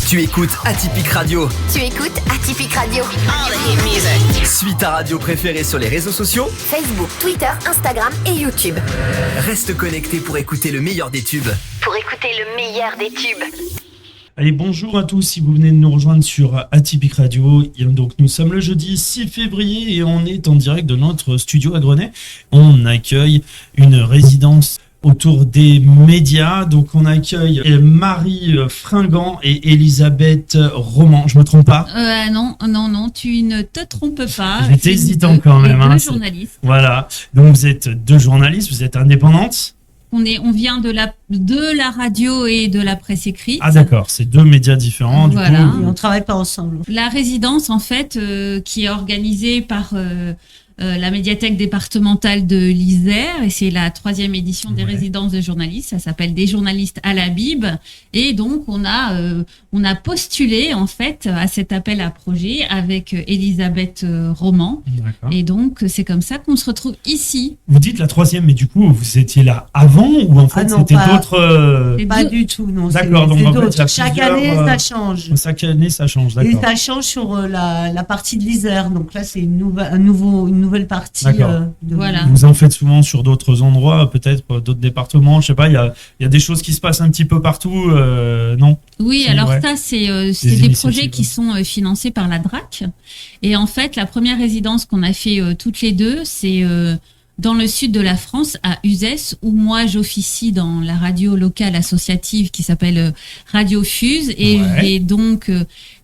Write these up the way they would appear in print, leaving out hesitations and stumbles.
Tu écoutes Atypique Radio. Tu écoutes Atypique Radio. All the hit music. Suis ta radio préférée sur les réseaux sociaux. Facebook, Twitter, Instagram et YouTube. Reste connecté pour écouter le meilleur des tubes. Pour écouter le meilleur des tubes. Allez, bonjour à tous, si vous venez de nous rejoindre sur Atypique Radio. Donc, nous sommes le jeudi 6 février et on est en direct de notre studio à Grenay. On accueille une résidence autour des médias. Donc, on accueille Marie Fringant et Elisabeth Roman. Je me trompe pas? Non, tu ne te trompes pas. J'étais hésitant quand même. Deux journalistes. Voilà. Donc, vous êtes deux journalistes, vous êtes indépendantes. On vient de la radio et de la presse écrite. Ah d'accord, c'est deux médias différents. Voilà. Du coup, Et on travaille pas ensemble. La résidence, en fait, qui est organisée par la médiathèque départementale de l'Isère, et c'est la 3e édition des résidences de journalistes. Ça s'appelle Des journalistes à la Bib. Et donc, on a postulé, en fait, à cet appel à projet avec Elisabeth Roman. D'accord. Et donc, c'est comme ça qu'on se retrouve ici. Vous dites la 3e, mais du coup, vous étiez là avant ou en fait Ah non, c'était pas- d'autres... Pas du tout, non. D'accord, c'est donc en fait, d'autres. il y a Chaque plusieurs, année, ça change. Chaque année, ça change, Et d'accord. ça change sur la partie de l'Isère. Donc là, c'est une nouvelle partie. D'accord. Voilà. Vous en faites souvent sur d'autres endroits, peut-être d'autres départements, je sais pas, il y a des choses qui se passent un petit peu partout, non? Oui, C'est alors vrai. ça, c'est des initiatives, projets qui sont financés par la DRAC. Et en fait, la première résidence qu'on a fait toutes les deux, c'est dans le sud de la France, à Uzès, où moi, j'officie dans la radio locale associative qui s'appelle Radio Fuse. Et Ouais. j'ai donc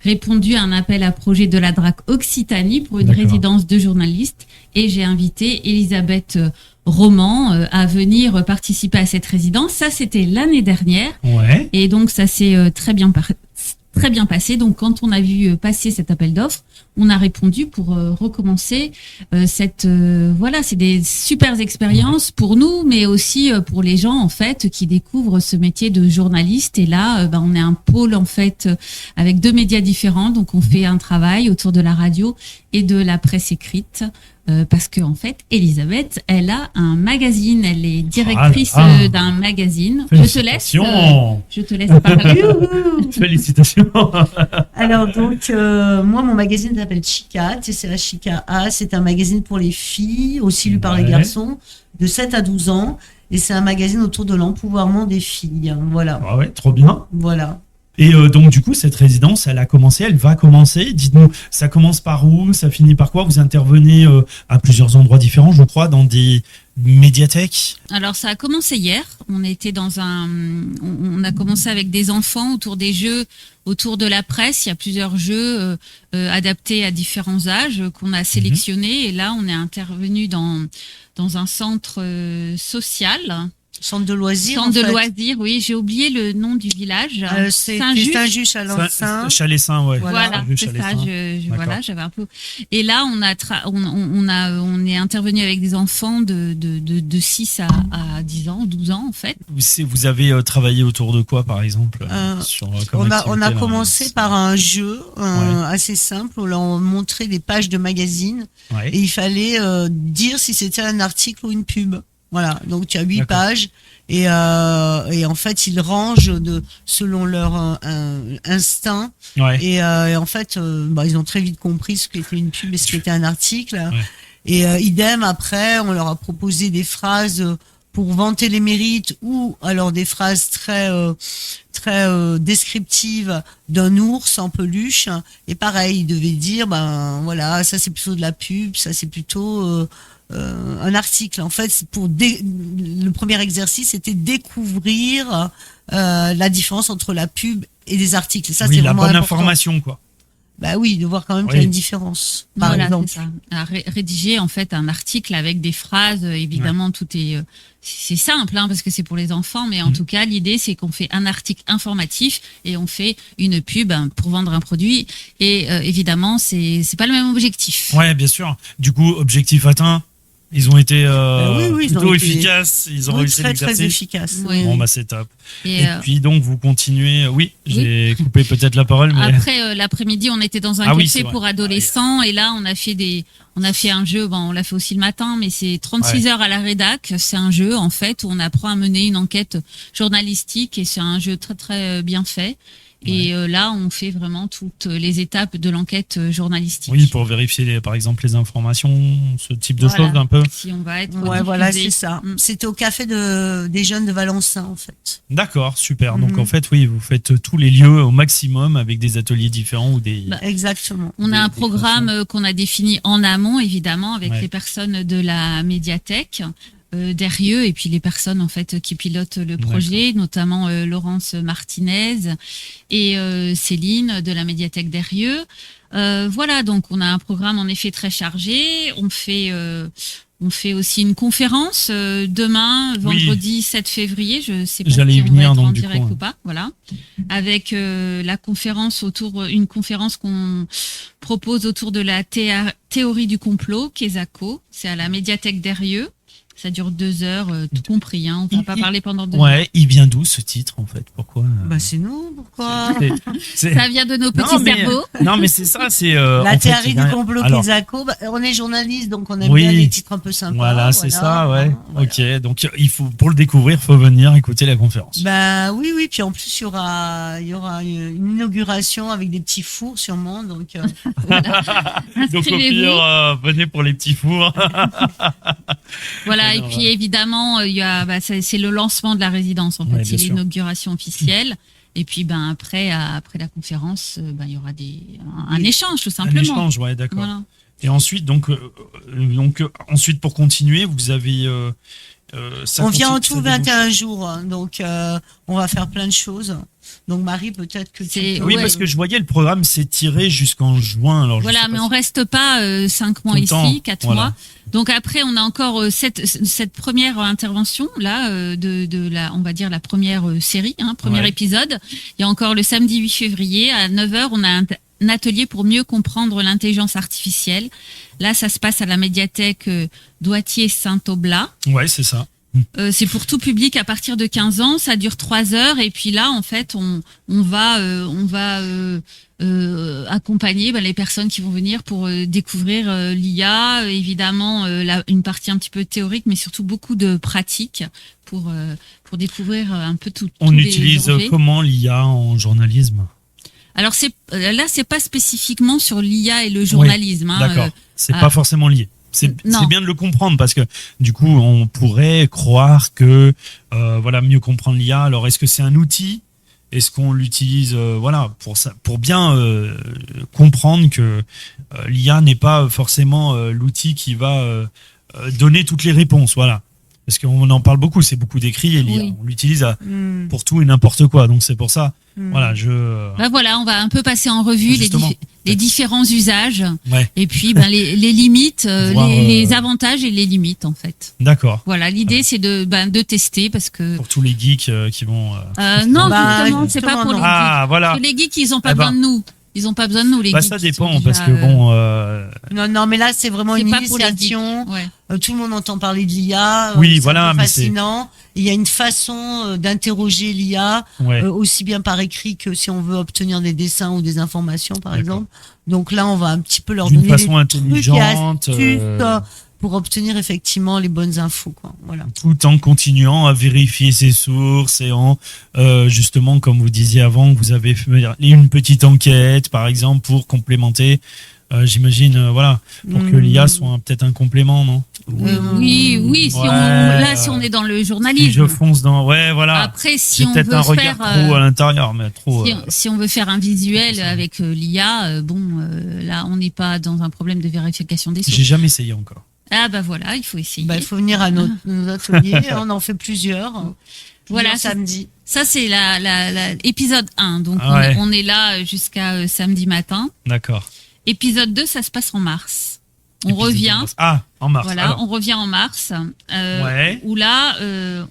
répondu à un appel à projet de la DRAC Occitanie pour une D'accord. résidence de journalistes. Et j'ai invité Elisabeth Roman à venir participer à cette résidence. Ça, c'était l'année dernière. Ouais. Et donc, ça s'est très bien passé. Donc, quand on a vu passer cet appel d'offres, on a répondu pour recommencer voilà, c'est des super expériences pour nous, mais aussi pour les gens, en fait, qui découvrent ce métier de journaliste. Et là, on est un pôle, en fait, avec deux médias différents. Donc, on fait un travail autour de la radio et de la presse écrite. Parce que en fait, Elisabeth, elle a un magazine, elle est directrice Ah là. d'un magazine. Félicitations. Je te laisse parler. Félicitations. Alors donc, moi, mon magazine s'appelle Chica, c'est la Chica A. C'est un magazine pour les filles, aussi lu par les Ouais. garçons, de 7 à 12 ans. Et c'est un magazine autour de l'empouvoirment des filles. Voilà. Ah ouais, trop bien. Voilà. Et donc du coup, cette résidence, elle va commencer. Dites-nous, ça commence par où? Ça finit par quoi? Vous intervenez à plusieurs endroits différents, je crois, dans des médiathèques. Alors, ça a commencé hier. On a commencé avec des enfants autour des jeux, autour de la presse. Il y a plusieurs jeux adaptés à différents âges qu'on a sélectionnés. Et là, on est intervenu dans un centre social. Centre de loisirs. Centre en de fait. loisirs, oui. J'ai oublié le nom du village. C'est Saint-Just. Saint-Just à l'Ancin. Chalet-Saint, ouais. Voilà, Saint-Just, c'est ça. Chalet-Saint. Voilà, j'avais un peu. Et là, on est intervenu avec des enfants de 6 à 10 ans, 12 ans en fait. Vous avez travaillé autour de quoi, par exemple comme On a activité, là commencé par un jeu Ouais. assez simple. On leur montrait des pages de magazines Ouais. et il fallait dire si c'était un article ou une pub. Voilà, donc tu as 8 D'accord. pages et en fait ils rangent selon leur instinct Ouais. et en fait ils ont très vite compris ce qu'était une pub et ce qu'était un article. Ouais. Et idem après, on leur a proposé des phrases pour vanter les mérites ou alors des phrases très descriptives d'un ours en peluche. Et pareil, ils devaient dire voilà, ça c'est plutôt de la pub, ça c'est plutôt un article. En fait, c'est le premier exercice, c'était découvrir la différence entre la pub et des articles. Et ça, Oui, c'est la vraiment bonne important. information, quoi. Bah oui, de voir quand même Oui. qu'il y a une différence. Par Voilà, exemple. c'est ça. À rédiger en fait un article avec des phrases. Évidemment, tout est c'est simple parce que c'est pour les enfants, mais en tout cas, l'idée c'est qu'on fait un article informatif et on fait une pub pour vendre un produit. Et évidemment, c'est pas le même objectif. Ouais, bien sûr. Du coup, objectif atteint. Ils ont été oui, ils ont plutôt été- efficaces. Ils ont Oui, réussi très très l'exercice. efficace. Oui. Bon, bah c'est top. Et, Et puis donc, vous continuez. Oui, j'ai coupé peut-être la parole, mais après l'après-midi, on était dans un Ah oui, café c'est vrai. pour adolescents et là, on a fait un jeu. On l'a fait aussi le matin, mais c'est 36 heures à la rédac. C'est un jeu en fait où on apprend à mener une enquête journalistique et c'est un jeu très très bien fait. Et là, on fait vraiment toutes les étapes de l'enquête journalistique. Oui, pour vérifier, par exemple, les informations, ce type de Voilà. choses un peu. Si on va être Ouais, voilà, diffusé. c'est ça. Mm. C'était au café des jeunes de Valencin, en fait. D'accord, super. Donc Mhm. en fait, oui, vous faites tous les lieux au maximum avec des ateliers différents ou des. Bah, Exactement. On a un programme qu'on a défini en amont, évidemment, avec Ouais. les personnes de la médiathèque d'Eyrieux et puis les personnes en fait qui pilotent le projet, notamment Laurence Martinez et Céline de la médiathèque d'Eyrieux. Voilà, donc on a un programme en effet très chargé. On fait aussi une conférence demain, vendredi 7 février. Je sais pas J'allais si y on venir, va être donc, en du direct coup, ou pas. Voilà, avec une conférence qu'on propose autour de la théorie du complot, KESACO. C'est à la médiathèque d'Eyrieux. Ça dure 2 heures, tout compris. Hein. On va pas parler pendant 2 heures. Ouais, il vient d'où ce titre en fait? Pourquoi Bah, c'est nous, pourquoi? Ça vient de nos petits cerveaux. Non, mais c'est ça, c'est. La en fait, théorie il vient- du complot Alors, Kézako, on est journaliste, donc on aime Oui. bien les titres un peu sympas. Voilà, c'est ça, ouais. hein, voilà. Ok, donc il faut, pour le découvrir, faut venir écouter la conférence. Bah oui, puis en plus il y aura une inauguration avec des petits fours sûrement, donc Donc au Inscrivez-vous. pire, venez pour les petits fours. Voilà, et Alors, puis évidemment, il y a, c'est le lancement de la résidence, en fait. Ouais, C'est bien sûr. l'inauguration officielle. Et puis, après la conférence, il y aura un échange, tout Un simplement. échange, ouais, d'accord. Voilà. Et ensuite, ensuite pour continuer, vous avez. Ça on vient en continue- tout ça débouche- 21 jours, hein, donc on va faire plein de choses. Donc Marie, peut-être que tu C'est- peux- Oui, Ouais. parce que je voyais le programme s'étirer jusqu'en juin. Alors je Voilà, sais pas mais si- on reste pas 5 mois Tout le ici, temps, 4 voilà. mois. Donc après, on a encore cette première intervention là de la, on va dire la première série, premier Ouais. épisode. Il y a encore le samedi 8 février à 9h, on a un atelier pour mieux comprendre l'intelligence artificielle. Là, ça se passe à la médiathèque Doitier-Saint-Oblat. Ouais, c'est ça. C'est pour tout public à partir de 15 ans, ça dure 3 heures et puis là en fait on va accompagner les personnes qui vont venir pour découvrir l'IA, évidemment une partie un petit peu théorique mais surtout beaucoup de pratique pour découvrir un peu tout. On tous les utilise dangers. comment l'IA en journalisme? Alors c'est pas spécifiquement sur l'IA et le journalisme. hein, D'accord. C'est ah. pas forcément lié. C'est Non. bien de le comprendre parce que du coup on pourrait croire que mieux comprendre l'IA. Alors est-ce que c'est un outil? Est-ce qu'on l'utilise pour ça, pour bien comprendre que l'IA n'est pas forcément l'outil qui va donner toutes les réponses, voilà. Parce qu'on en parle beaucoup, c'est beaucoup décrit et l'IA. Oui. On l'utilise Hmm, pour tout et n'importe quoi. Donc c'est pour ça. hmm. Voilà, Voilà, on va un peu passer en revue Justement. les différents usages. ouais, Et puis les limites, Voir, les avantages et les limites en fait. d'accord. Voilà, l'idée c'est de tester parce que Pour tous les geeks qui vont. non Bah, justement c'est pas justement, pour les non. geeks. Ah voilà. Parce que les geeks ils ont pas Eh ben. besoin de nous. Ils ont pas besoin de nous les Bah geeks. ça ils sont dépend parce déjà, que bon. Non, mais là c'est vraiment c'est une pas pour les initiation. geeks. Ouais. Tout le monde entend parler de l'IA. Oui, c'est voilà, un peu mais c'est- fascinant. Il y a une façon d'interroger l'IA, Ouais. aussi bien par écrit que si on veut obtenir des dessins ou des informations, par D'accord. exemple. Donc là, on va un petit peu leur D'une donner façon des trucs et intelligente, astuces pour obtenir effectivement les bonnes infos, quoi. Voilà. Tout en continuant à vérifier ses sources et en justement, comme vous disiez avant, vous avez fait une petite enquête, par exemple, pour complémenter. J'imagine, pour que l'IA soit peut-être un complément, non? Oui, si Ouais. si on est dans le Si journalisme. je fonce dans, ouais, voilà. Après si J'ai on peut-être veut un regard faire trop à l'intérieur, mais trop. si on veut faire un visuel avec l'IA, là on n'est pas dans un problème de vérification des sources. J'ai jamais essayé encore. Ah bah voilà, il faut essayer. Bah, il faut venir à nos ateliers. On en fait plusieurs. Voilà, Plusieurs samedi. Ça, c'est épisode 1. Donc, Ah ouais. on est là jusqu'à samedi matin. D'accord. Épisode 2, ça se passe en mars. On Épisode revient. en mars. Ah, en mars. Voilà, alors. on revient en mars. Ouais. Où là,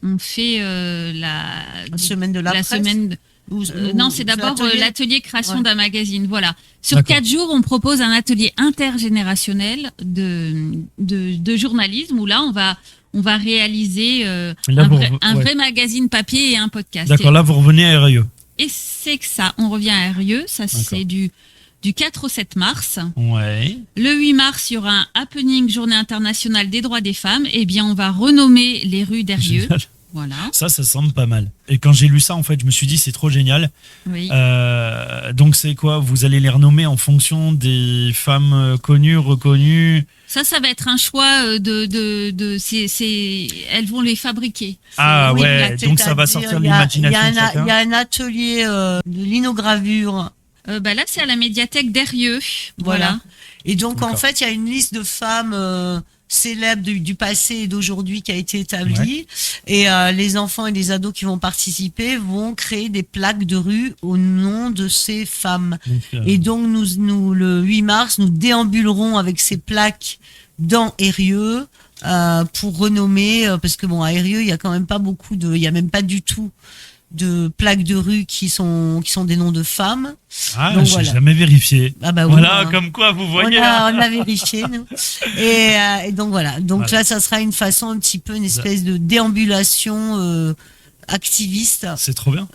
on fait La semaine de la presse. semaine. Non, c'est d'abord l'atelier création Ouais. d'un magazine. Voilà. Sur D'accord. 4 jours, on propose un atelier intergénérationnel de journalisme où là, on va réaliser Là, un ouais. vrai magazine papier et un podcast. D'accord, là, vous revenez à RIE. Et c'est que ça, on revient à Eyrieux, ça c'est du 4 au 7 mars. Ouais. Le 8 mars, il y aura un happening Journée internationale des droits des femmes. Eh bien, on va renommer les rues d'Eyrieux. Génial. Voilà. Ça semble pas mal. Et quand j'ai lu ça, en fait, je me suis dit, c'est trop génial. Oui. Donc, c'est quoi? Vous allez les renommer en fonction des femmes connues, reconnues? Ça va être un choix elles vont les fabriquer. Ah Oui, ouais, donc ça va sortir de l'imagination de Il chacun. y a un atelier de linogravure. Là, c'est à la médiathèque d'Eyrieux. Voilà. Et donc, en D'accord. fait, il y a une liste de femmes célèbres du passé et d'aujourd'hui qui a été établie. Et les enfants et les ados qui vont participer vont créer des plaques de rue au nom de ces femmes. Donc, Et donc, nous, le 8 mars, nous déambulerons avec ces plaques dans Eyrieux pour renommer, parce que bon, à Eyrieux, il y a quand même pas il y a même pas du tout de plaques de rue qui sont des noms de femmes. Ah, donc, j'ai voilà. jamais vérifié. Ah bah oui, Voilà, hein. comme quoi, vous On voyez. hein. a vérifié, nous. Et donc voilà. Donc Voilà. là, ça sera une façon, un petit peu, une espèce de déambulation activiste C'est trop bien.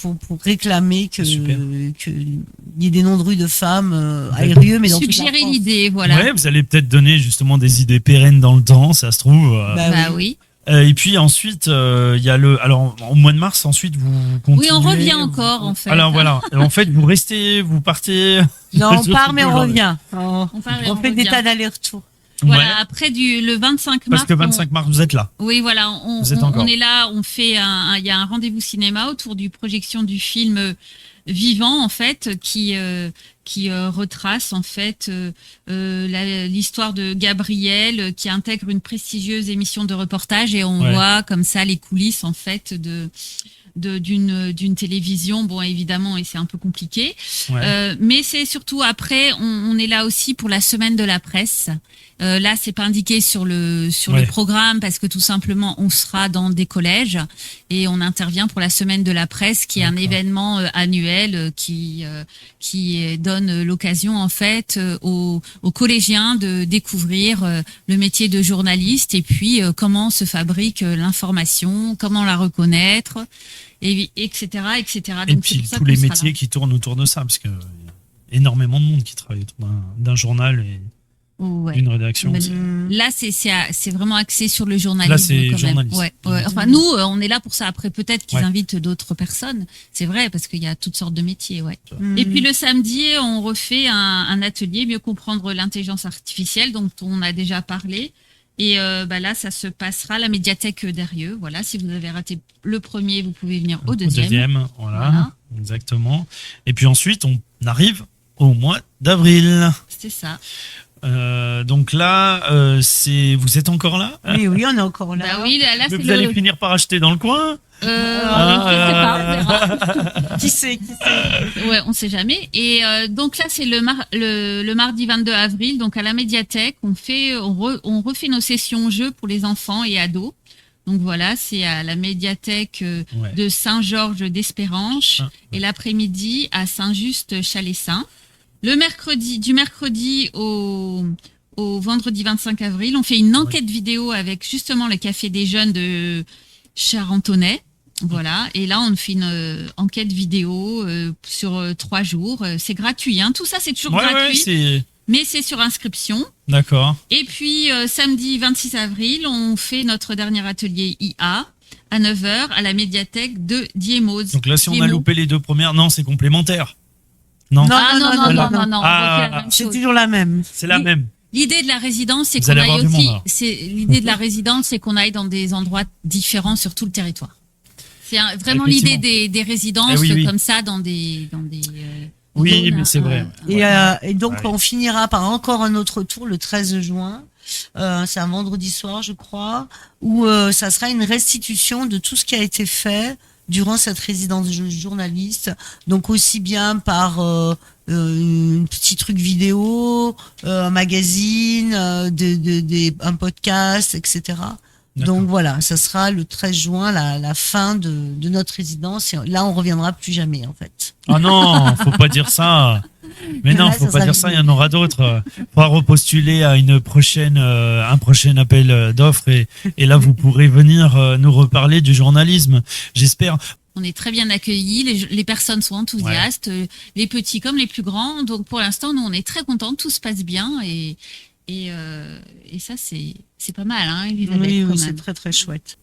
pour réclamer que Super. il y ait des noms de rues de femmes à Eyrieux, mais dans toute la Suggérer France. l'idée, voilà. Ouais, vous allez peut-être donner justement des idées pérennes dans le temps, ça se trouve. Bah Oui. Et puis ensuite, il y a alors au mois de mars, ensuite vous continuez. Oui, on revient vous- encore, en fait. Alors voilà, en fait vous restez, vous partez. Non, on part, mais on Aujourd'hui. revient. On part et on fait des revient. tas d'allers-retours. Voilà, Ouais, après le 25 mars. parce que 25 mars vous êtes là. Oui, voilà, Vous êtes encore. on est là, on fait il y a un rendez-vous cinéma autour du projection du film Vivant, en fait, qui retrace en fait l'histoire de Gabriel qui intègre une prestigieuse émission de reportage et on Ouais. voit comme ça les coulisses en fait d'une télévision. Bon, évidemment, et c'est un peu compliqué. Ouais. Mais c'est surtout après, on est là aussi pour la semaine de la presse. Là, c'est pas indiqué sur le Ouais. programme parce que tout simplement, on sera dans des collèges et on intervient pour la semaine de la presse, qui est un D'accord. événement annuel qui donne l'occasion en fait aux collégiens de découvrir le métier de journaliste et puis comment se fabrique l'information, comment la reconnaître, et etc., etc. Et Donc, c'est puis pour ça tous qu'on les sera métiers là. qui tournent autour de ça, parce que y a énormément de monde qui travaille autour d'un journal et Ouais. d'une rédaction. Mais C'est- là, c'est vraiment axé sur le journalisme. Là, c'est quand même. journaliste. Ouais. Enfin, nous, on est là pour ça. Après, peut-être qu'ils Ouais. invitent d'autres personnes. C'est vrai, parce qu'il y a toutes sortes de métiers. Ouais. Mm. Et puis le samedi, on refait un atelier, mieux comprendre l'intelligence artificielle, dont on a déjà parlé. Et là, ça se passera à la médiathèque d'Eyrieux. Voilà, si vous avez raté le premier, vous pouvez venir au deuxième. Voilà, Voilà. exactement. Et puis ensuite, on arrive au mois d'avril. C'est ça. Donc là, vous êtes encore là? Oui, on est encore là. Bah oui, là, Mais c'est vous allez le. finir par acheter dans le coin? Je sais pas, on verra. Qui sait? Ouais, on sait jamais. Et donc là, c'est le mardi 22 avril, donc à la médiathèque, on refait nos sessions jeux pour les enfants et ados. Donc voilà, c'est à la médiathèque Ouais. de Saint-Georges d'Espéranche Ah, et l'après-midi à Saint-Just-Chalessin. Du mercredi au vendredi 25 avril, on fait une enquête vidéo avec justement le Café des Jeunes de Charentonnet. Voilà, et là on fait une enquête vidéo sur 3 jours. C'est gratuit, hein. Tout ça c'est toujours Ouais, gratuit, c'est mais c'est sur inscription. d'accord. Et puis samedi 26 avril, on fait notre dernier atelier IA à 9h à la médiathèque de Diemaux. Donc là, si on a Diemaux. loupé les deux premières, non, c'est complémentaire. Non, Non. Ah non, non, non, non, non, on Ah, refait la même C'est chose. toujours la même. c'est la Oui. même. L'idée de la résidence, c'est Vous qu'on allez aille avoir du aussi. monde, alors. L'idée de la résidence, c'est qu'on aille dans des endroits différents sur tout le territoire. C'est vraiment l'idée Effectivement. des résidences Eh oui, oui. comme ça dans des Oui, zones, mais c'est vrai. Et donc, Ouais. on finira par encore un autre tour le 13 juin. C'est un vendredi soir, je crois, où ça sera une restitution de tout ce qui a été fait durant cette résidence de journaliste. Donc, aussi bien par un petit truc vidéo, un magazine, un podcast, etc. D'accord. Donc voilà, ça sera le 13 juin, la fin de notre résidence. Et là, on reviendra plus jamais, en fait. Ah non, faut pas dire ça. Mais non, Là, faut ça pas sera dire ça. Il y en aura d'autres. Faudra repostuler à un prochain appel d'offres et là vous pourrez venir nous reparler du journalisme. J'espère. On est très bien accueillis, les personnes sont enthousiastes, les petits comme les plus grands. Donc pour l'instant, nous on est très contents, tout se passe bien et ça c'est pas mal, hein, Elisabeth, Oui, quand oui, c'est même. très très chouette.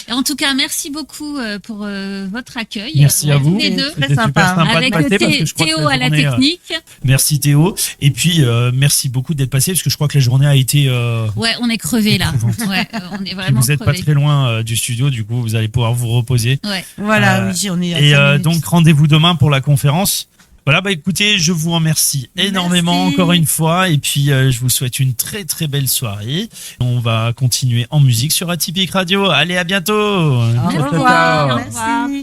Et en tout cas, merci beaucoup pour votre accueil. Merci à vous. Tous les deux. Très C'était sympa. super sympa de Avec passer parce que je crois que Théo à la journée, technique. merci Théo. Et puis merci beaucoup d'être passé parce que je crois que la journée a été. Ouais, on est crevés là. éprouvante. Ouais, on est Puis vraiment vous n'êtes pas crevés. très loin du studio, du coup vous allez pouvoir vous reposer. Ouais. Voilà, oui, on est à Et 5 minutes. donc rendez-vous demain pour la conférence. Voilà, bah écoutez, je vous remercie énormément Merci. encore une fois et puis je vous souhaite une très très belle soirée. On va continuer en musique sur Atypique Radio. Allez, à bientôt. Au Merci. revoir. Au revoir. Merci.